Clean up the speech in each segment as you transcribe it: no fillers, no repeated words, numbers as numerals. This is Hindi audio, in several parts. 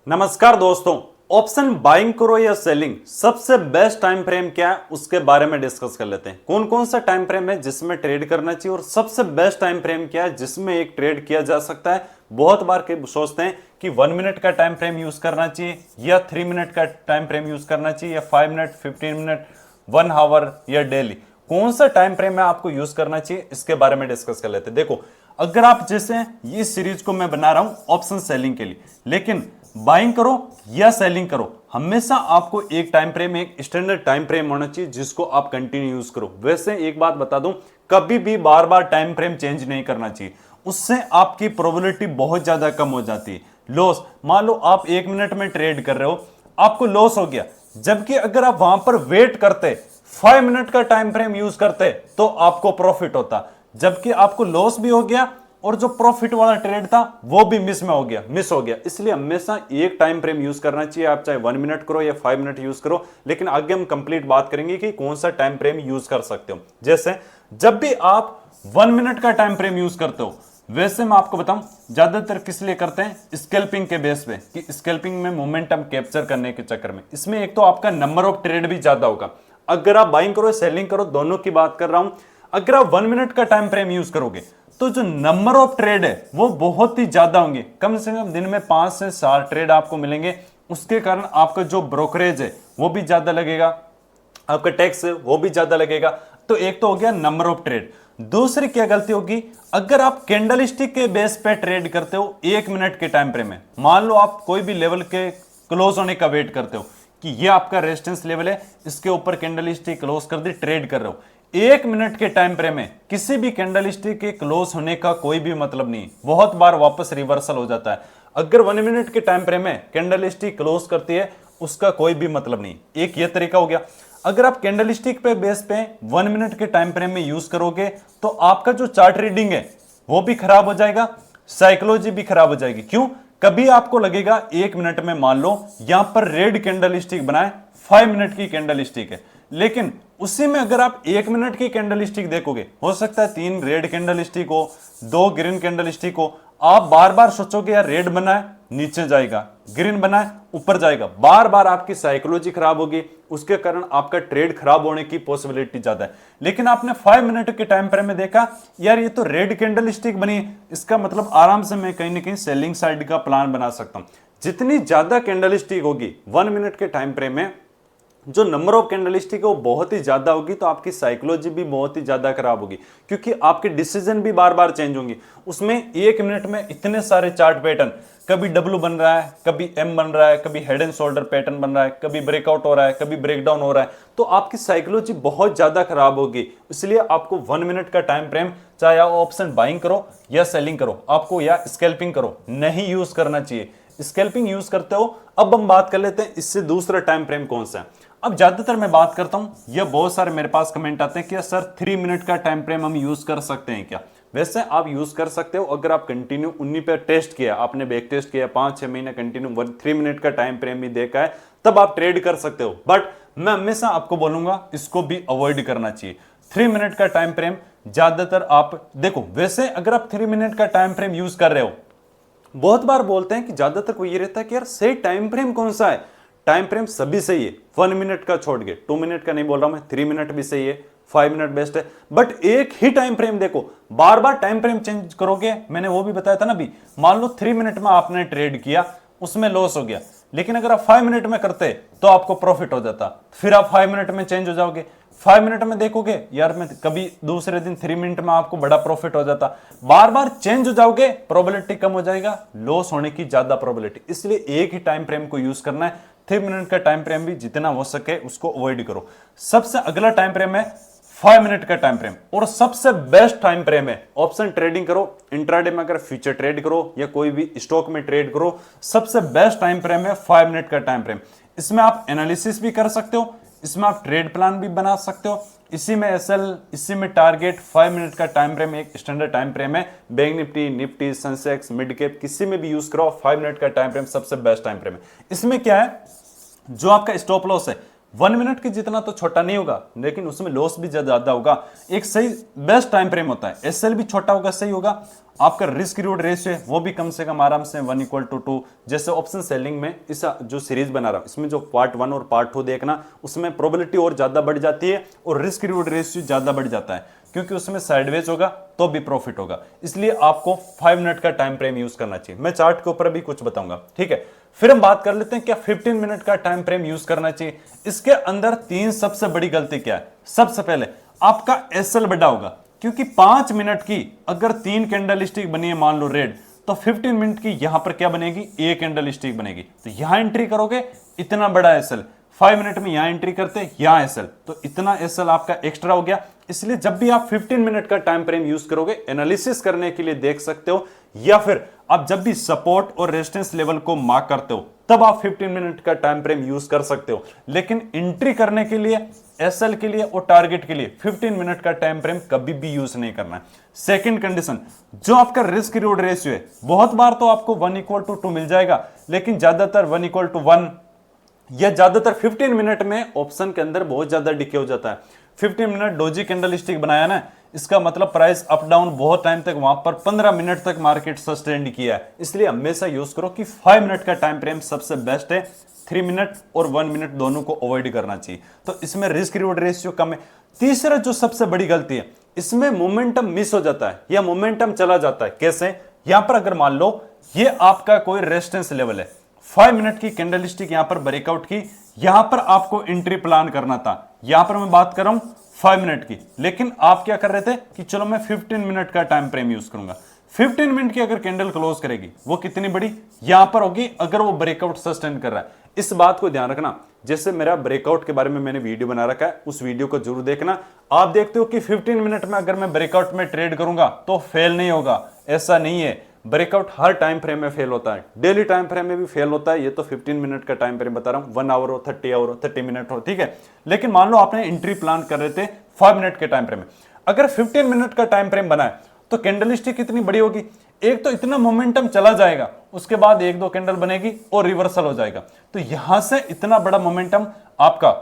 नमस्कार दोस्तों। ऑप्शन बाइंग करो या सेलिंग, सबसे बेस्ट टाइम फ्रेम क्या है उसके बारे में डिस्कस कर लेते हैं। कौन कौन सा टाइम फ्रेम है जिसमें ट्रेड करना चाहिए और सबसे बेस्ट टाइम फ्रेम क्या है जिसमें एक ट्रेड किया जा सकता है। बहुत बार के सोचते हैं कि 1 मिनट का टाइम फ्रेम यूज करना चाहिए या 3 मिनट का टाइम फ्रेम यूज करना चाहिए या 5 मिनट, 15 मिनट, 1 आवर या डेली। कौन सा टाइम फ्रेम है आपको यूज करना चाहिए, इसके बारे में डिस्कस कर लेते हैं। देखो, अगर आप जैसे ये सीरीज को मैं बना रहा हूं ऑप्शन सेलिंग के लिए, लेकिन बाइंग करो या सेलिंग करो, हमेशा आपको एक टाइम फ्रेम, एक स्टैंडर्ड टाइम फ्रेम होना चाहिए जिसको आप कंटिन्यू यूज करो। वैसे एक बात बता दूं, कभी भी बार बार टाइम फ्रेम चेंज नहीं करना चाहिए, उससे आपकी प्रोबेबिलिटी बहुत ज्यादा कम हो जाती है। लॉस, मान लो आप 1 मिनट में ट्रेड कर रहे हो, आपको लॉस हो गया, जबकि अगर आप वहां पर वेट करते, 5 मिनट का टाइम फ्रेम यूज करते तो आपको प्रॉफिट होता, जबकि आपको लॉस भी हो गया और जो प्रॉफिट वाला ट्रेड था वो भी मिस हो गया। इसलिए हमेशा एक टाइम फ्रेम यूज करना चाहिए, आप चाहे 1 मिनट करो या 5 मिनट यूज करो। लेकिन आगे हम कंप्लीट बात करेंगे कि कौन सा टाइम फ्रेम यूज कर सकते हो। जैसे जब भी आप 1 मिनट का टाइम फ्रेम यूज करते हो, वैसे मैं आपको बताऊं ज्यादातर किस लिए करते हैं, स्कैल्पिंग के बेस पे, कि स्कैल्पिंग में मोमेंटम कैप्चर करने के चक्कर में। इसमें एक तो आपका नंबर ऑफ ट्रेड भी ज्यादा होगा। अगर आप बाइंग करो सेलिंग करो, दोनों की बात कर रहा हूं, अगर आप 1 मिनट का टाइम फ्रेम यूज करोगे तो जो नंबर ऑफ ट्रेड है वो बहुत ही ज्यादा होंगे। कम से कम दिन में 5 से 7 ट्रेड आपको मिलेंगे। उसके कारण आपका जो ब्रोकरेज है वो भी ज्यादा लगेगा, आपका टैक्स है वो भी ज्यादा लगेगा। तो एक तो हो गया नंबर ऑफ ट्रेड। दूसरी क्या गलती होगी, अगर आप कैंडलस्टिक के बेस पे ट्रेड करते हो 1 मिनट के टाइम फ्रेम में, मान लो आप कोई भी लेवल के क्लोज होने का वेट करते हो कि ये आपका रेजिस्टेंस लेवल है, इसके ऊपर कैंडलस्टिक क्लोज कर दी, ट्रेड कर रहे हो 1 मिनट के टाइम फ्रेम में, किसी भी कैंडलस्टिक के क्लोज होने का कोई भी मतलब नहीं, बहुत बार वापस रिवर्सल हो जाता है। अगर 1 मिनट के टाइम फ्रेम में कैंडलस्टिक क्लोज करती है उसका कोई भी मतलब नहीं। एक ये तरीका हो गया। अगर आप कैंडलस्टिक पे बेस पे 1 मिनट के टाइम फ्रेम में यूज करोगे तो आपका जो चार्ट रीडिंग है वो भी खराब हो जाएगा, साइकोलॉजी भी खराब हो जाएगी। क्यों? कभी आपको लगेगा 1 मिनट में, मान लो यहां पर रेड कैंडलस्टिक बनाए, 5 मिनट की कैंडलस्टिक है, लेकिन उसी में अगर आप 1 मिनट की कैंडलस्टिक देखोगे, हो सकता है 3 रेड कैंडलस्टिक हो, 2 ग्रीन कैंडलस्टिक हो, आप बार बार सोचोगे यार रेड बना है नीचे जाएगा, ग्रीन बना है ऊपर जाएगा, बार बार आपकी साइकोलॉजी खराब होगी, उसके कारण आपका ट्रेड खराब होने की पॉसिबिलिटी ज्यादा है। लेकिन आपने 5 मिनट के टाइम फ्रेम में देखा यार ये तो रेड कैंडलस्टिक बनी, इसका मतलब आराम से मैं कहीं ना कहीं सेलिंग साइड का प्लान बना सकता हूं। जितनी ज्यादा कैंडलस्टिक होगी 1 मिनट के टाइम फ्रेम में, जो नंबर ऑफ कैंडलस्टिक है वो बहुत ही ज्यादा होगी, तो आपकी साइकोलॉजी भी बहुत ही ज्यादा खराब होगी, क्योंकि आपके डिसीजन भी बार बार चेंज होंगे। उसमें 1 मिनट में इतने सारे चार्ट पैटर्न, कभी डब्ल्यू बन रहा है, कभी एम बन रहा है, कभी हेड एंड शोल्डर पैटर्न बन रहा है, कभी ब्रेकआउट हो रहा है, कभी ब्रेकडाउन हो रहा है, तो आपकी साइकोलॉजी बहुत ज्यादा खराब होगी। इसलिए आपको 1 मिनट का टाइम फ्रेम, चाहे आप ऑप्शन बाइंग करो या सेलिंग करो, आपको या स्कैल्पिंग करो, नहीं यूज करना चाहिए। स्कैल्पिंग यूज करते हो। अब हम बात कर लेते हैं इससे दूसरा टाइम फ्रेम कौन सा है। अब ज्यादातर मैं बात करता हूं, ये बहुत सारे मेरे पास कमेंट आते हैं कि सर 3 मिनट का टाइम फ्रेम हम यूज कर सकते हैं क्या। वैसे आप यूज कर सकते हो अगर आप कंटिन्यू उन्हीं पे टेस्ट किया, आपने बैक टेस्ट किया, 5-6 महीने कंटिन्यू 3 मिनट का टाइम फ्रेम भी देखा है, तब आप ट्रेड कर सकते हो। बट मैं हमेशा आपको बोलूंगा इसको भी अवॉइड करना चाहिए। 3 मिनट का टाइम फ्रेम ज्यादातर आप देखो, वैसे अगर आप 3 मिनट का टाइम फ्रेम यूज कर रहे हो, बहुत बार बोलते हैं कि ज्यादातर को ये रहता है कि यार सही टाइम फ्रेम कौन सा है। टाइम फ्रेम सभी सही है, 1 मिनट का छोड़ के, 2 मिनट का नहीं बोल रहा मैं, 3 मिनट भी सही है, 5 मिनट बेस्ट है। बट एक ही टाइम फ्रेम देखो, बार बार टाइम फ्रेम चेंज करोगे, मैंने वो भी बताया था ना अभी, मान लो 3 मिनट में आपने ट्रेड किया, उसमें लॉस हो गया, लेकिन अगर आप 5 मिनट में करते तो आपको प्रॉफिट हो जाता, फिर आप 5 मिनट में चेंज हो जाओगे, 5 मिनट में देखोगे यार मैं कभी दूसरे दिन 3 मिनट में आपको बड़ा प्रॉफिट हो जाता, बार बार चेंज हो जाओगे, प्रोबेबिलिटी कम हो जाएगा, लॉस होने की ज्यादा प्रोबेबिलिटी। इसलिए एक ही टाइम फ्रेम को यूज करना है। 3 मिनट का टाइम फ्रेम भी जितना हो सके उसको अवॉइड करो। सबसे अगला टाइम फ्रेम है 5 मिनट का टाइम फ्रेम, और सबसे बेस्ट टाइम फ्रेम है ऑप्शन ट्रेडिंग करो, इंट्राडे में अगर फ्यूचर ट्रेड करो या कोई भी स्टॉक में ट्रेड करो, सबसे बेस्ट टाइम फ्रेम है 5 मिनट का टाइम फ्रेम। इसमें आप एनालिसिस भी कर सकते हो, इसमें आप ट्रेड प्लान भी बना सकते हो, इसी में एसएल, इसी में टारगेट। 5 मिनट का टाइम फ्रेम एक स्टैंडर्ड टाइम फ्रेम है, bank Nifty, Nifty, Sensex, mid cap, किसी में भी यूज करो, 5 मिनट का टाइम फ्रेम सबसे बेस्ट टाइम फ्रेम है। इसमें क्या है, जो आपका स्टॉप लॉस है 1 मिनट के जितना तो छोटा नहीं होगा, लेकिन उसमें लॉस भी ज्यादा होगा। एक सही बेस्ट टाइम फ्रेम होता है, एसएल भी छोटा होगा, सही होगा। आपका रिस्क रिवॉर्ड रेशियो है वो भी कम से कम आराम से 1:2। जैसे ऑप्शन सेलिंग में इस जो सीरीज बना रहा हूं, इसमें जो पार्ट 1 और पार्ट 2 देखना, उसमें प्रोबेबिलिटी और ज्यादा बढ़ जाती है और रिस्क रिवॉर्ड रेशियो ज्यादा बढ़ जाता है, क्योंकि उसमें साइडवेज होगा तो भी प्रॉफिट होगा। इसलिए आपको 5 मिनट का टाइम फ्रेम यूज करना चाहिए। मैं चार्ट के ऊपर भी कुछ बताऊंगा, ठीक है। फिर हम बात कर लेते हैं क्या 15 मिनट का टाइम फ्रेम यूज करना चाहिए। इसके अंदर 3 सबसे बड़ी गलती क्या है। सबसे पहले आपका एसएल बड़ा होगा, क्योंकि 5 मिनट की अगर 3 कैंडल स्टिक बनी है मान लो रेड, तो 15 मिनट की यहां पर क्या बनेगी, 1 कैंडल स्टिक बनेगी। तो यहां एंट्री करोगे इतना बड़ा एसएल, 5 मिनट में यहां एंट्री करते यहां एसएल, तो इतना एसएल आपका एक्स्ट्रा हो गया। इसलिए जब भी आप 15 मिनट का टाइम फ्रेम यूज करोगे, एनालिसिस करने के लिए देख सकते हो, या फिर आप जब भी सपोर्ट और रेजिस्टेंस लेवल को मार्क करते हो तब आप 15 मिनट का टाइम फ्रेम यूज कर सकते हो। लेकिन एंट्री करने के लिए, एसएल के लिए और टारगेट के लिए 15 मिनट का टाइम फ्रेम कभी भी यूज नहीं करना है। सेकंड कंडीशन, जो आपका रिस्क रिवॉर्ड रेशियो है, बहुत बार तो आपको 1:2 मिल जाएगा, लेकिन ज्यादातर 1:1 या ज्यादातर 15 मिनट में ऑप्शन के अंदर बहुत ज्यादा डिके हो जाता है। 15 मिनट डोजी कैंडल स्टिक बनाया ना, इसका मतलब प्राइस अप डाउन बहुत टाइम तक, वहां पर 15 मिनट तक मार्केट सस्टेन किया है। इसलिए हमेशा यूज करो कि 5 मिनट का टाइम फ्रेम सबसे बेस्ट है। 3 मिनट और 1 मिनट दोनों को अवॉइड करना चाहिए, तो इसमें रिस्क रिवॉर्ड रेशियो कम है। तीसरा जो सबसे बड़ी गलती है, इसमें मोमेंटम मिस हो जाता है या मोमेंटम चला जाता है। कैसे, यहां पर अगर मान लो ये आपका कोई रेजिस्टेंस लेवल है, 5 मिनट की कैंडल स्टिक यहां पर ब्रेकआउट की, यहां पर आपको एंट्री प्लान करना था। यहां पर मैं बात कर रहा हूं 5 मिनट की, लेकिन आप क्या कर रहे थे कि चलो मैं 15 मिनट का टाइम फ्रेम यूज करूंगा। 15 मिनट की अगर कैंडल क्लोज करेगी, वो कितनी बड़ी यहां पर होगी अगर वो ब्रेकआउट सस्टेन कर रहा है। इस बात को ध्यान रखना। जैसे मेरा ब्रेकआउट के बारे में मैंने वीडियो बना रखा है, उस वीडियो को जरूर देखना। आप देखते हो कि 15 मिनट में अगर मैं ब्रेकआउट में ट्रेड करूंगा तो फेल नहीं होगा, ऐसा नहीं है। ब्रेकआउट हर टाइम फ्रेम में फेल होता है, डेली टाइम फ्रेम में भी फेल होता है। ये तो 15 मिनट का टाइम फ्रेम बता रहा हूं, 1 आवर हो, 30 आवर हो, 30 मिनट हो, ठीक है। लेकिन मान लो आपने एंट्री प्लान कर रहे थे 5 मिनट के टाइम फ्रेम में, अगर 15 मिनट का टाइम फ्रेम बनाए तो कैंडल स्टिक कितनी बड़ी होगी, एक तो इतना मोमेंटम चला जाएगा, उसके बाद 1-2 कैंडल बनेगी और रिवर्सल हो जाएगा। तो यहां से इतना बड़ा मोमेंटम आपका,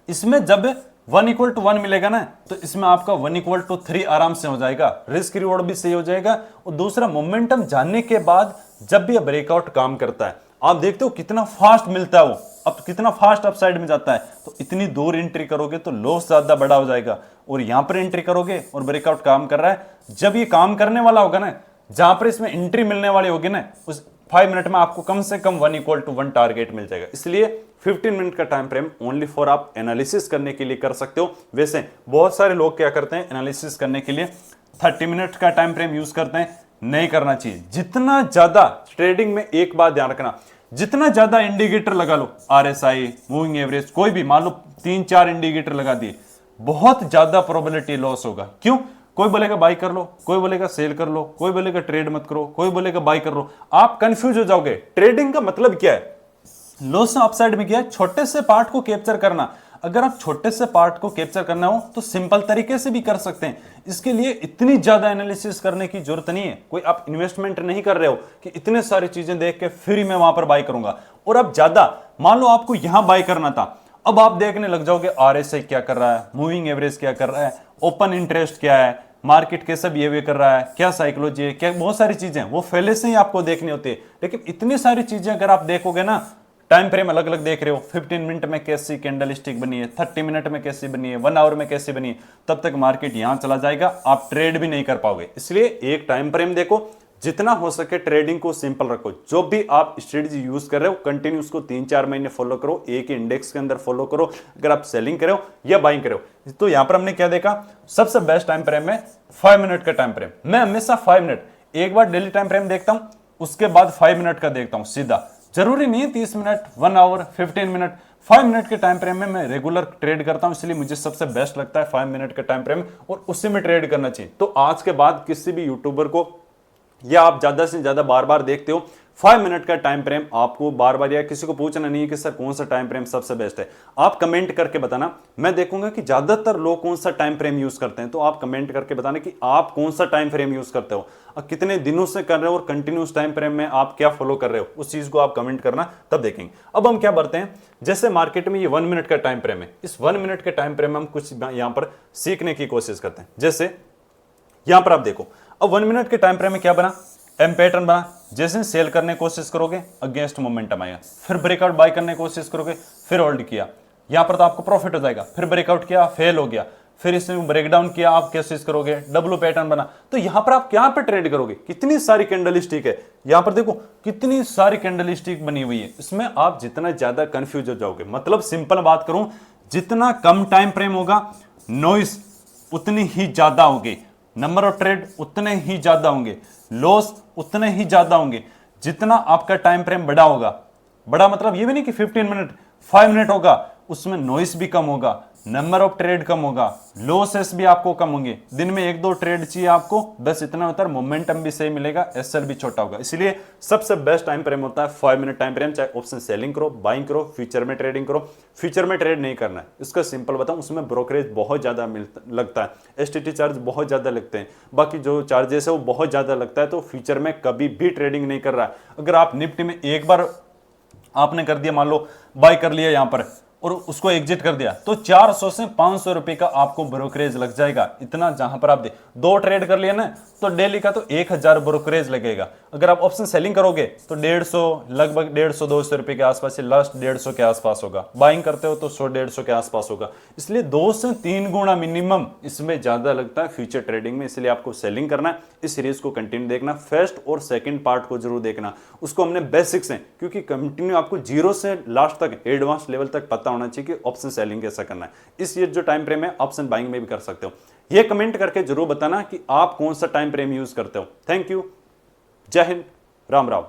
इसमें जब 1:1 मिलेगा ना, तो इसमें आपका 1:3 आराम से हो जाएगा, रिस्क रिवॉर्ड भी सही हो जाएगा। और दूसरा, मोमेंटम जानने के बाद जब भी ब्रेकआउट काम करता है, आप देखते हो कितना फास्ट मिलता है वो, अब कितना फास्ट अपसाइड में जाता है। तो इतनी दूर एंट्री करोगे तो लॉस ज्यादा बड़ा हो जाएगा, और यहां पर एंट्री करोगे और ब्रेकआउट काम कर रहा है, जब ये काम करने वाला होगा ना, जहां पर इसमें एंट्री मिलने वाली होगी ना, उस 5 मिनट में आपको कम से कम 1:1 टारगेट मिल जाएगा। इसलिए 15 मिनट का टाइम फ्रेम ओनली फॉर आप एनालिसिस करने के लिए कर सकते हो। वैसे बहुत सारे लोग क्या करते हैं, एनालिसिस करने के लिए 30 मिनट का टाइम फ्रेम यूज करते हैं, नहीं करना चाहिए। जितना ज्यादा ट्रेडिंग में एक बात ध्यान रखना, जितना ज्यादा इंडिकेटर लगा लो, आरएसआई, मूविंग एवरेज, कोई भी मान लो 3-4 इंडिकेटर लगा दिए, बहुत ज्यादा प्रोबेबिलिटी लॉस होगा। क्यों? कोई बोलेगा बाई कर लो, कोई बोलेगा सेल कर लो, कोई बोलेगा ट्रेड मत करो, कोई बोलेगा बाई कर लो, आप कंफ्यूज हो जाओगे। ट्रेडिंग का मतलब क्या है? लॉस अपसाइड में क्या है, छोटे से पार्ट को कैप्चर करना। अगर आप छोटे से पार्ट को कैप्चर करना हो तो सिंपल तरीके से भी कर सकते हैं। इसके लिए इतनी ज्यादा एनालिसिस करने की जरूरत नहीं है। कोई आप इन्वेस्टमेंट नहीं कर रहे हो कि इतने सारी चीजें देख के फिर मैं वहां पर बाई करूंगा। और अब ज्यादा, मान लो आपको यहां बाई करना था, अब आप देखने लग जाओगे आरएसआई क्या कर रहा है, मूविंग एवरेज क्या कर रहा है, ओपन इंटरेस्ट क्या है, मार्केट कैसा बिहेवियर कर रहा है, क्या साइकोलॉजी है, क्या बहुत सारी चीजें वो पहले से ही आपको देखनी होती है। लेकिन इतनी सारी चीजें अगर आप देखोगे ना, टाइम फ्रेम अलग अलग देख रहे हो, 15 मिनट में कैसी कैंडल स्टिक बनी है, 30 मिनट में कैसी बनी है, 1 आवर में कैसी बनी है, तब तक मार्केट यहां चला जाएगा, आप ट्रेड भी नहीं कर पाओगे। इसलिए एक टाइम फ्रेम देखो, जितना हो सके ट्रेडिंग को सिंपल रखो। जो भी आप स्ट्रेटजी यूज कर रहे हो कंटिन्यू उसको 3-4 महीने फॉलो करो, एक ही इंडेक्स के अंदर फॉलो करो। अगर आप सेलिंग कर रहे हो या बाइंग कर रहे हो, तो यहां पर हमने क्या देखा, सबसे बेस्ट टाइम फ्रेम है 5 मिनट का टाइम फ्रेम। मैं हमेशा 5 मिनट, एक बार डेली टाइम फ्रेम देखता हूं, उसके बाद 5 मिनट का देखता हूं सीधा। जरूरी नहीं है 30 मिनट, 1 आवर, 15 मिनट, 5 मिनट के टाइम फ्रेम में मैं रेगुलर ट्रेड करता हूं, इसलिए मुझे सबसे बेस्ट लगता है 5 मिनट का टाइम फ्रेम, और उसी में ट्रेड करना चाहिए। तो आज के बाद किसी भी यूट्यूबर को, या आप ज्यादा से ज्यादा बार बार देखते हो 5 मिनट का टाइम फ्रेम आपको बार बार या किसी को पूछना नहीं है कि सर कौन सा टाइम फ्रेम सबसे बेस्ट है। आप कमेंट करके बताना, मैं देखूंगा कि ज्यादातर लोग कौन सा टाइम फ्रेम यूज करते हैं। तो आप कमेंट करके बताना कि आप कौन सा टाइम फ्रेम यूज करते हो और कितने दिनों से कर रहे हो और कंटिन्यूस टाइम फ्रेम में आप क्या फॉलो कर रहे हो, उस चीज को आप कमेंट करना, तब देखेंगे। अब हम क्या बढ़ते हैं, जैसे मार्केट में ये 1 मिनट का टाइम फ्रेम है, इस 1 मिनट के टाइम फ्रेम में हम कुछ यहां पर सीखने की कोशिश करते हैं। जैसे यहां पर आप देखो, अब 1 मिनट के टाइम फ्रेम में क्या बना, एम पैटर्न बना। जैसे सेल करने की कोशिश करोगे अगेंस्ट मोमेंटम आएगा, फिर ब्रेकआउट बाय करने की कोशिश करोगे, फिर होल्ड किया, यहां पर तो आपको प्रॉफिट हो जाएगा, फिर ब्रेकआउट किया फेल हो गया, फिर इसमें ब्रेकडाउन किया, आप कोशिश करोगे, डब्ल्यू पैटर्न बना। तो यहां पर आप क्या पे ट्रेड करोगे, कितनी सारी कैंडल स्टिक है, यहां पर देखो कितनी सारी कैंडल स्टिक बनी हुई है, इसमें आप जितना ज्यादा कंफ्यूज हो जाओगे। मतलब सिंपल बात करूं, जितना कम टाइम फ्रेम होगा नॉइस उतनी ही ज्यादा होगी, नंबर ऑफ ट्रेड उतने ही ज्यादा होंगे, लॉस उतने ही ज्यादा होंगे। जितना आपका टाइम फ्रेम बड़ा होगा, बड़ा मतलब ये भी नहीं कि 15 मिनट 5 मिनट होगा, उसमें नॉइस भी कम होगा, नंबर ऑफ ट्रेड कम होगा, लॉसेस भी आपको कम होंगे। दिन में 1-2 ट्रेड चाहिए आपको, बस इतना होता है, मोमेंटम भी सही मिलेगा, एसएल भी छोटा होगा। इसलिए सबसे बेस्ट टाइम फ्रेम होता है 5 मिनट टाइम फ्रेम। चाहे ऑप्शन सेलिंग करो, बाइंग करो, फ्यूचर में ट्रेडिंग करो। फ्यूचर में ट्रेड नहीं करना है, इसका सिंपल बताऊं, उसमें ब्रोकरेज बहुत ज्यादा लगता है, एसटीटी चार्ज बहुत ज्यादा लगते हैं, बाकी जो चार्जेस है वो बहुत ज्यादा लगता है। तो फ्यूचर में कभी भी ट्रेडिंग नहीं कर रहा है। अगर आप निफ्टी में एक बार आपने कर दिया, मान लो बाय कर लिया यहां पर और उसको एग्जिट कर दिया, तो 400 से 500 रुपए का आपको ब्रोकरेज लग जाएगा। इतना जहां पर आप 2 ट्रेड कर लिया ना, तो डेली का तो 1000 ब्रोकरेज लगेगा। अगर आप ऑप्शन सेलिंग करोगे तो 150, लगभग 150-200 रुपए के आसपास, लास्ट 150 के आसपास होगा। बाइंग करते हो तो 100-150 के आसपास होगा। इसलिए 2 से 3 गुना मिनिमम इसमें ज्यादा लगता है फ्यूचर ट्रेडिंग में। इसलिए आपको सेलिंग करना है। इस सीरीज को कंटिन्यू देखना, फर्स्ट और सेकंड पार्ट को जरूर देखना, उसको हमने बेसिक्स हैं, क्योंकि कंटिन्यू आपको जीरो से लास्ट तक एडवांस लेवल तक पता होना चाहिए कि ऑप्शन सेलिंग कैसा करना है। इस ये जो टाइम फ्रेम है ऑप्शन बाइंग में भी कर सकते हो। ये कमेंट करके जरूर बताना कि आप कौन सा टाइम फ्रेम यूज करते हो। थैंक यू, जय हिंद, राम राम।